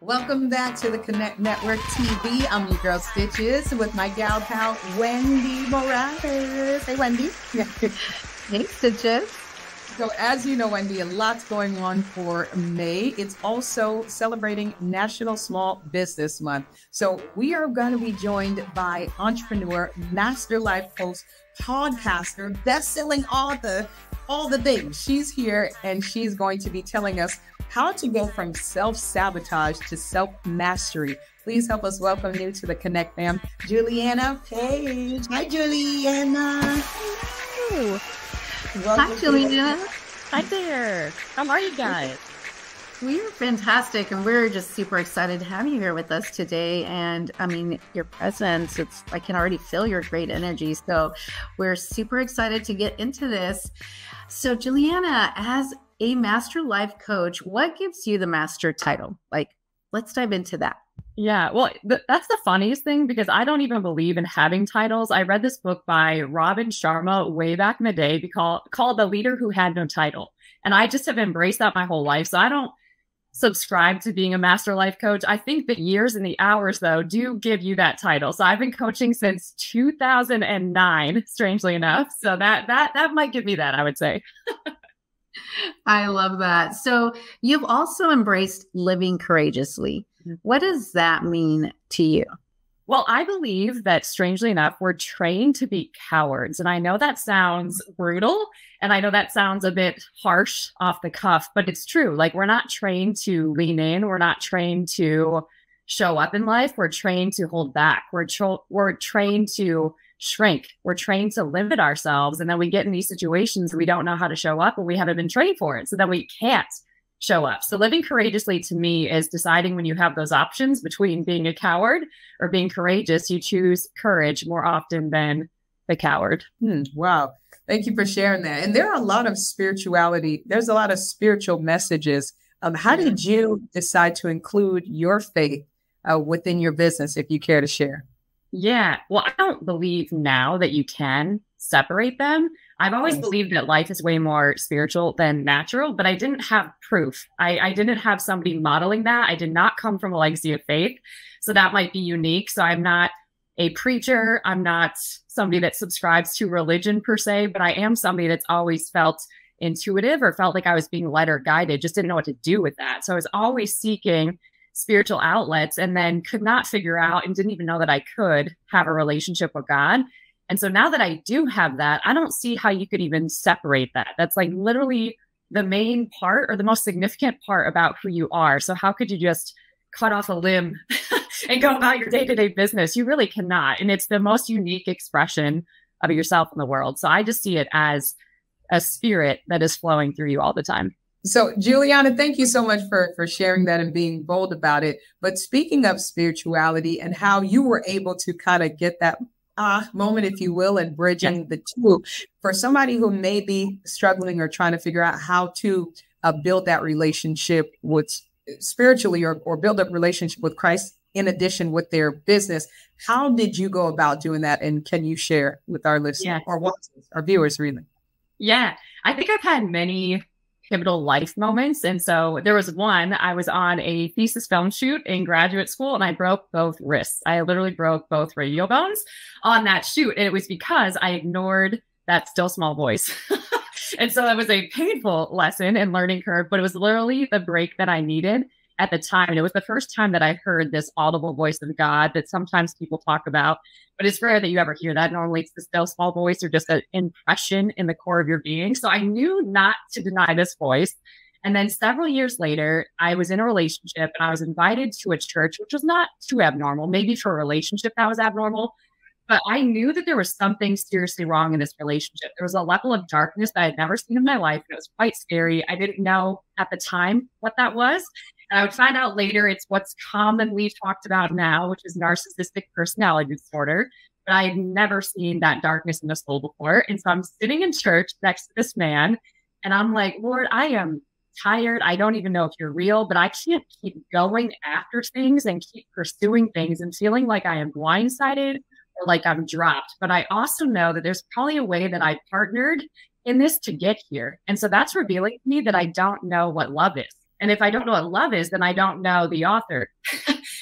Welcome back to the Connect Network TV. I'm your girl Stitches with my gal pal, Wendy Morales. Hey, Wendy. Hey, Stitches. So as you know, Wendy, a lot's going on for May. It's also celebrating National Small Business Month. So we are going to be joined by entrepreneur, master life coach, podcaster, best-selling author, all the things. She's here and she's going to be telling us how to go from self-sabotage to self-mastery. Please help us welcome you to the Connect fam, Juliana Page. Hi, Juliana. Hello. Welcome. Hi, Juliana. Hi there. How are you guys? We're fantastic, and we're just super excited to have you here with us today. And I mean, your presence, I can already feel your great energy. So we're super excited to get into this. So Juliana, as a master life coach, what gives you the master title? Let's dive into that. Yeah, well, that's the funniest thing because I don't even believe in having titles. I read this book by Robin Sharma way back in the day called The Leader Who Had No Title. And I just have embraced that my whole life. So I don't subscribe to being a master life coach. I think the years and the hours, though, do give you that title. So I've been coaching since 2009, strangely enough. So that might give me that, I would say. I love that. So you've also embraced living courageously. What does that mean to you? Well, I believe that, strangely enough, we're trained to be cowards. And I know that sounds brutal, and I know that sounds a bit harsh off the cuff, but it's true. Like, we're not trained to lean in. We're not trained to show up in life. We're trained to hold back. We're trained to shrink. We're trained to limit ourselves. And then we get in these situations we don't know how to show up, and we haven't been trained for it. So then we can't show up. So living courageously to me is deciding when you have those options between being a coward or being courageous, you choose courage more often than the coward. Wow. Thank you for sharing that. And there are a lot of spirituality. There's a lot of spiritual messages. How did you decide to include your faith within your business, if you care to share? Yeah. Well, I don't believe now that you can separate them. I've always believed that life is way more spiritual than natural, but I didn't have proof. I didn't have somebody modeling that. I did not come from a legacy of faith. So that might be unique. So I'm not a preacher. I'm not somebody that subscribes to religion per se, but I am somebody that's always felt intuitive or felt like I was being led or guided, just didn't know what to do with that. So I was always seeking spiritual outlets and then could not figure out and didn't even know that I could have a relationship with God. And so now that I do have that, I don't see how you could even separate that. That's like literally the main part or the most significant part about who you are. So how could you just cut off a limb and go about your day-to-day business? You really cannot. And it's the most unique expression of yourself in the world. So I just see it as a spirit that is flowing through you all the time. So Juliana, thank you so much for sharing that and being bold about it. But speaking of spirituality and how you were able to kind of get that moment, if you will, and bridging the two for somebody who may be struggling or trying to figure out how to build that relationship with spiritually or build a relationship with Christ in addition with their business. How did you go about doing that? And can you share with our listeners or watchers, our viewers, really? Yeah, I think I've had many pivotal life moments. And so there was one, I was on a thesis film shoot in graduate school and I broke both wrists. I literally broke both radial bones on that shoot. And it was because I ignored that still small voice. And so it was a painful lesson and learning curve, but it was literally the break that I needed at the time. And it was the first time that I heard this audible voice of God that sometimes people talk about, but it's rare that you ever hear that. Normally it's the still small voice or just an impression in the core of your being. So I knew not to deny this voice. And then several years later, I was in a relationship and I was invited to a church, which was not too abnormal. Maybe for a relationship that was abnormal, but I knew that there was something seriously wrong in this relationship. There was a level of darkness that I had never seen in my life. And it was quite scary. I didn't know at the time what that was. And I would find out later it's what's commonly talked about now, which is narcissistic personality disorder. But I had never seen that darkness in the soul before. And so I'm sitting in church next to this man, and I'm like, Lord, I am tired. I don't even know if you're real, but I can't keep going after things and keep pursuing things and feeling like I am blindsided or like I'm dropped. But I also know that there's probably a way that I partnered in this to get here. And so that's revealing to me that I don't know what love is. And if I don't know what love is, then I don't know the author.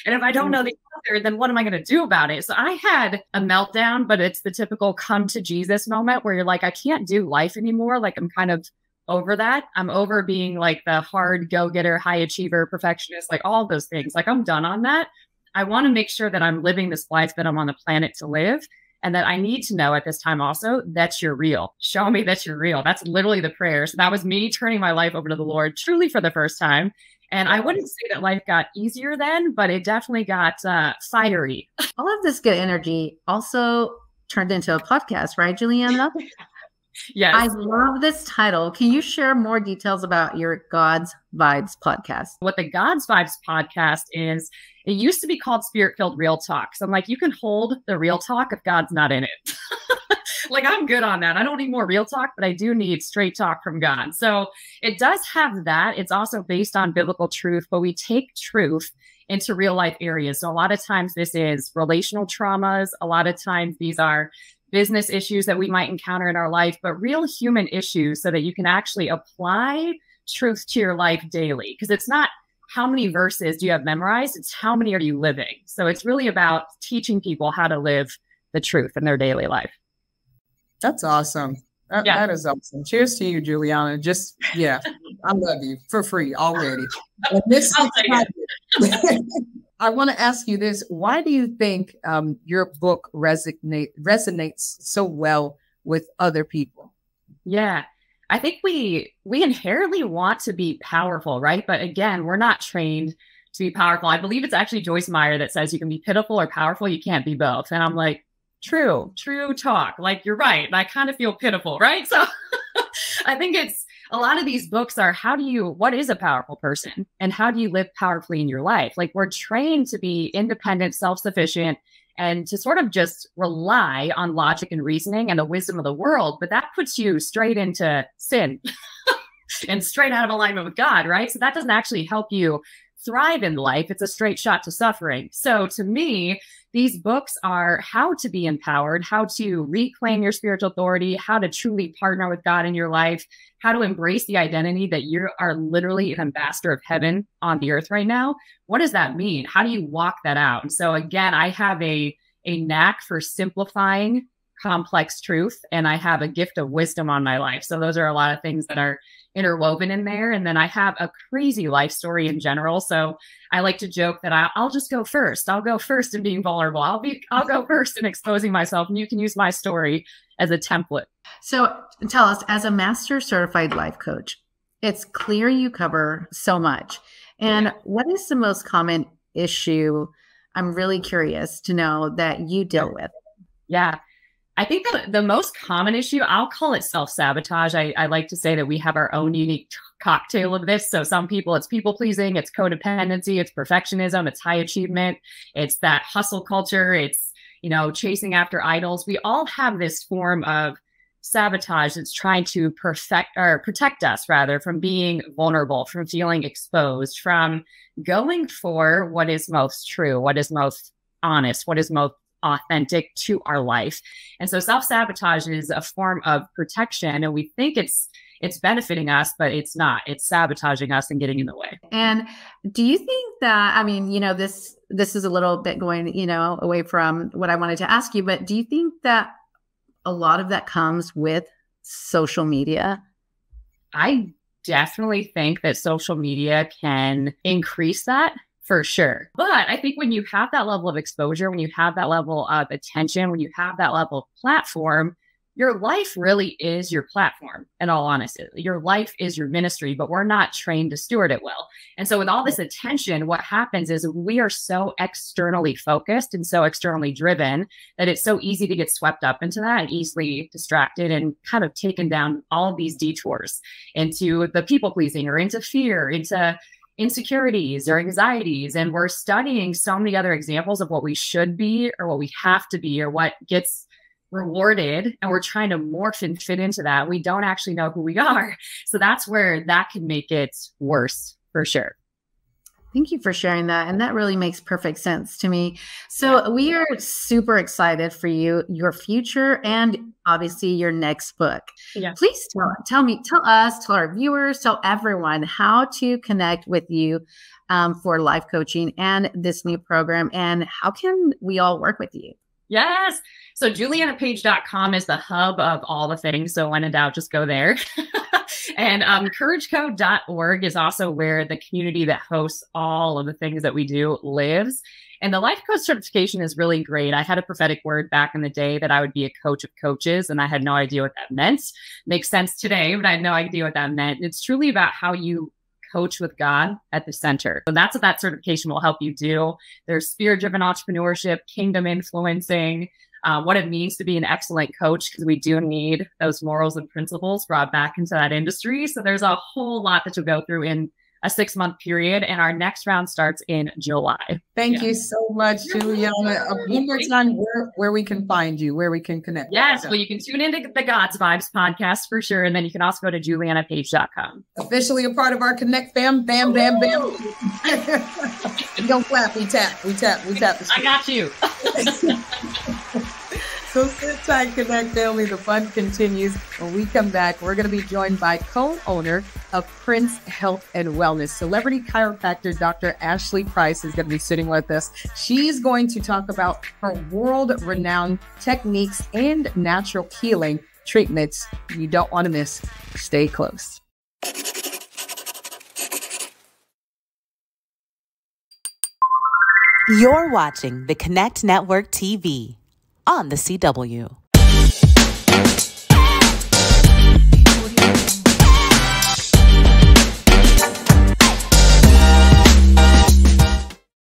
And if I don't know the author, then what am I going to do about it? So I had a meltdown, but it's the typical come to Jesus moment where you're like, I can't do life anymore. Like I'm kind of over that. I'm over being like the hard go-getter, high achiever, perfectionist, like all those things. Like I'm done on that. I want to make sure that I'm living this life that I'm on the planet to live. And that I need to know at this time also that you're real. Show me that you're real. That's literally the prayer. So that was me turning my life over to the Lord truly for the first time. And I wouldn't say that life got easier then, but it definitely got fiery. All of this good energy also turned into a podcast, right, Juliana? Yes. I love this title. Can you share more details about your God's Vibes podcast? What the God's Vibes podcast is, it used to be called Spirit-Filled Real Talk. So I'm like, you can hold the real talk if God's not in it. Like, I'm good on that. I don't need more real talk, but I do need straight talk from God. So it does have that. It's also based on biblical truth, but we take truth into real life areas. So a lot of times this is relational traumas. A lot of times these are business issues that we might encounter in our life, but real human issues so that you can actually apply truth to your life daily. Because it's not how many verses do you have memorized, it's how many are you living. So it's really about teaching people how to live the truth in their daily life. That's awesome. That is awesome. Cheers to you, Juliana. Just, I love you for free already. And this I'll take it. I want to ask you this. Why do you think your book resonates so well with other people? Yeah, I think we inherently want to be powerful, right? But again, we're not trained to be powerful. I believe it's actually Joyce Meyer that says you can be pitiful or powerful. You can't be both. And I'm like, true talk. Like, you're right. And I kind of feel pitiful, right? So I think it's a lot of these books are what is a powerful person and how do you live powerfully in your life? Like, we're trained to be independent, self-sufficient, and to sort of just rely on logic and reasoning and the wisdom of the world. But that puts you straight into sin and straight out of alignment with God, right? So that doesn't actually help you thrive in life. It's a straight shot to suffering. So to me, these books are how to be empowered, how to reclaim your spiritual authority, how to truly partner with God in your life, how to embrace the identity that you are literally an ambassador of heaven on the earth right now. What does that mean? How do you walk that out? And so again, I have a knack for simplifying complex truth, and I have a gift of wisdom on my life. So those are a lot of things that are interwoven in there. And then I have a crazy life story in general. So I like to joke that I'll just go first. I'll go first in being vulnerable. I'll go first in exposing myself, and you can use my story as a template. So tell us, as a master certified life coach, it's clear you cover so much. And what is the most common issue? I'm really curious to know that you deal with. Yeah. I think the most common issue, I'll call it self-sabotage. I like to say that we have our own unique cocktail of this. So some people, it's people pleasing, it's codependency, it's perfectionism, it's high achievement, it's that hustle culture, it's, chasing after idols. We all have this form of sabotage that's trying to protect us rather from being vulnerable, from feeling exposed, from going for what is most true, what is most honest, what is most authentic to our life. And so self-sabotage is a form of protection, and we think it's benefiting us, but it's not. It's sabotaging us and getting in the way. And do you think that, this is a little bit going, away from what I wanted to ask you, but do you think that a lot of that comes with social media? I definitely think that social media can increase that. For sure. But I think when you have that level of exposure, when you have that level of attention, when you have that level of platform, your life really is your platform. In all honesty, your life is your ministry, but we're not trained to steward it well. And so with all this attention, what happens is we are so externally focused and so externally driven that it's so easy to get swept up into that and easily distracted and kind of taken down all of these detours into the people pleasing or into fear, into insecurities or anxieties. And we're studying so many other examples of what we should be or what we have to be or what gets rewarded. And we're trying to morph and fit into that. We don't actually know who we are. So that's where that can make it worse for sure. Thank you for sharing that. And that really makes perfect sense to me. So we are super excited for you, your future, and obviously your next book. Yeah. Please tell us, tell our viewers, tell everyone how to connect with you for life coaching and this new program, and how can we all work with you? Yes. So julianapage.com is the hub of all the things. So when in doubt, just go there. And couragecode.org is also where the community that hosts all of the things that we do lives. And the life coach certification is really great. I had a prophetic word back in the day that I would be a coach of coaches, and I had no idea what that meant. Makes sense today, but I had no idea what that meant. It's truly about how you coach with God at the center. So that's what that certification will help you do. There's spirit-driven entrepreneurship, kingdom influencing, what it means to be an excellent coach, because we do need those morals and principles brought back into that industry. So there's a whole lot that you'll go through in a 6-month period. And our next round starts in July. Thank you so much, Juliana. One more time, where we can find you, where we can connect. Yes, well, you can tune into the God's Vibes podcast for sure. And then you can also go to julianapage.com. Officially a part of our Connect fam. Bam, bam, bam. We don't clap, we tap. I got you. So sit tight, Connect family. The fun continues. When we come back, we're going to be joined by co-owner of Prince Health and Wellness. Celebrity chiropractor Dr. Ashley Price is going to be sitting with us. She's going to talk about her world-renowned techniques and natural healing treatments you don't want to miss. Stay close. You're watching the Connect Network TV on the CW.